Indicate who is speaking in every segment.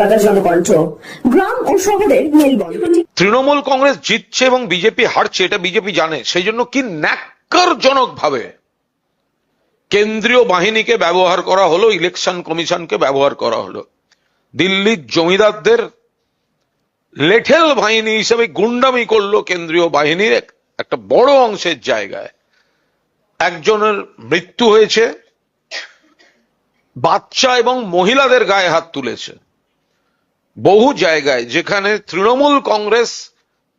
Speaker 1: কলকাতার জনকণ্ঠ। গ্রাম ও শহরের মেলবন্ধন।
Speaker 2: তৃণমূল কংগ্রেস জিতছে এবং বিজেপি হারছে, এটা বিজেপি জানে। সেই জন্য কি ন্যাক্কারজনক ভাবে কেন্দ্রীয় বাহিনীকে ব্যবহার করা হলো, ইলেকশন কমিশনকে ব্যবহার করা হলো। দিল্লির জমিদারদের লেঠেল বাহিনী হিসেবে গুন্ডামি করলো কেন্দ্রীয় বাহিনীর একটা বড় অংশের জায়গায়। একজনের মৃত্যু হয়েছে, বাচ্চা এবং মহিলাদের গায়ে হাত তুলেছে। বহু জায়গায় যেখানে তৃণমূল কংগ্রেস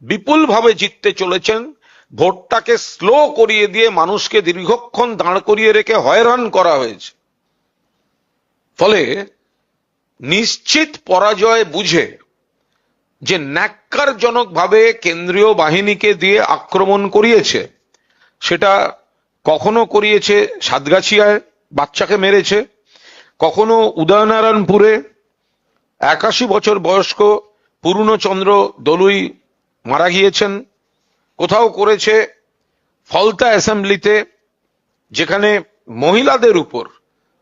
Speaker 2: বিপুলভাবে জিততে চলেছেন, ভোটটাকে স্লো করিয়ে দিয়ে মানুষকে দীর্ঘক্ষণ দাঁড় করিয়ে রেখে হয়রান করা হয়েছে। ফলে নিশ্চিত পরাজয় বুঝে যে ন্যাক্কারজনক ভাবে কেন্দ্রীয় বাহিনীকে দিয়ে আক্রমণ করিয়েছে, সেটা কখনো করিয়েছে সাতগাছিয়ায়, বাচ্চাকে মেরেছে, কখনো উদয়নারায়ণপুরে 81 বছর বয়স্ক পূর্ণচন্দ্র দলুই মারা গিয়েছেন, কোথাও করেছে ফলতা অ্যাসেম্বলিতে, যেখানে মহিলাদের উপর,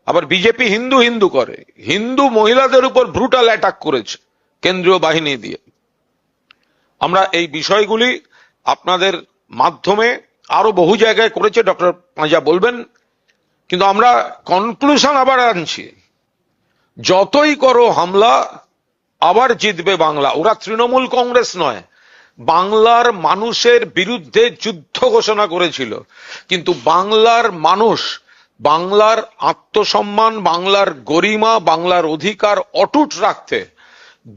Speaker 2: আবার বিজেপি হিন্দু হিন্দু করে, হিন্দু মহিলাদের উপর ব্রুটাল অ্যাটাক করেছে কেন্দ্রীয় বাহিনী দিয়ে। আমরা এই বিষয়গুলি আপনাদের মাধ্যমে আরো বহু জায়গায় করেছে, ডক্টর পাঁজা বলবেন, কিন্তু আমরা কনক্লুশন আবার আনছি, যতই করো হামলা আবার জিতবে বাংলা। ওরা তৃণমূল কংগ্রেস নয়, বাংলার মানুষের বিরুদ্ধে যুদ্ধ ঘোষণা করেছিল, কিন্তু বাংলার মানুষ বাংলার আত্মসম্মান, বাংলার গরিমা, বাংলার অধিকার অটুট রাখতে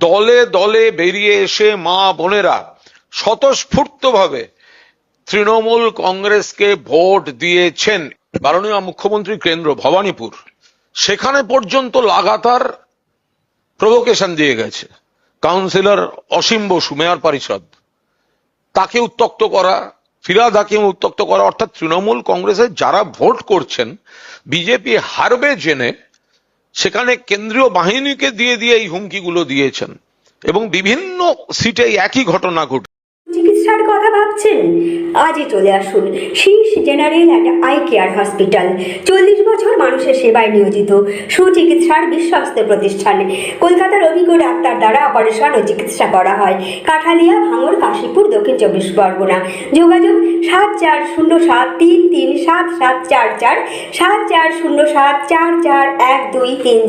Speaker 2: দলে দলে বেরিয়ে এসে মা বোনেরা স্বতঃস্ফূর্তভাবে তৃণমূল কংগ্রেসকে ভোট দিয়েছেন। মাননীয় মুখ্যমন্ত্রীর কেন্দ্র ভবানীপুর, সেখানে পর্যন্ত লাগাতার প্রভোকেশন দিয়ে গেছে। কাউন্সিলর অসীম বসু, মেয়র পরিষদ, তাকে উত্তক্ত করা, ফিরাদাকে উত্তক্ত করা, অর্থাৎ তৃণমূল কংগ্রেসের যারা ভোট করছেন বিজেপি হারবে জেনে সেখানে কেন্দ্রীয় বাহিনীকে দিয়ে দিয়ে এই হুমকিগুলো দিয়েছেন, এবং বিভিন্ন সিটে একই ঘটনা ঘটে।
Speaker 3: চিকিৎসার কথা ভাবছেন? আজই চলে আসুন শীষ general and eye care hospital. 40 বছর মানুষের সেবায় নিয়োজিত সুচিকিৎসার বিশ্বস্ত প্রতিষ্ঠান। কলকাতার অভিজ্ঞ ডাক্তার দ্বারা অপারেশন ও চিকিৎসা করা হয়। কাঠালিয়া, ভাঙড়, কাশীপুর, দক্ষিণ 24 পরগনা। যোগাযোগ 7407337744, 7407441233।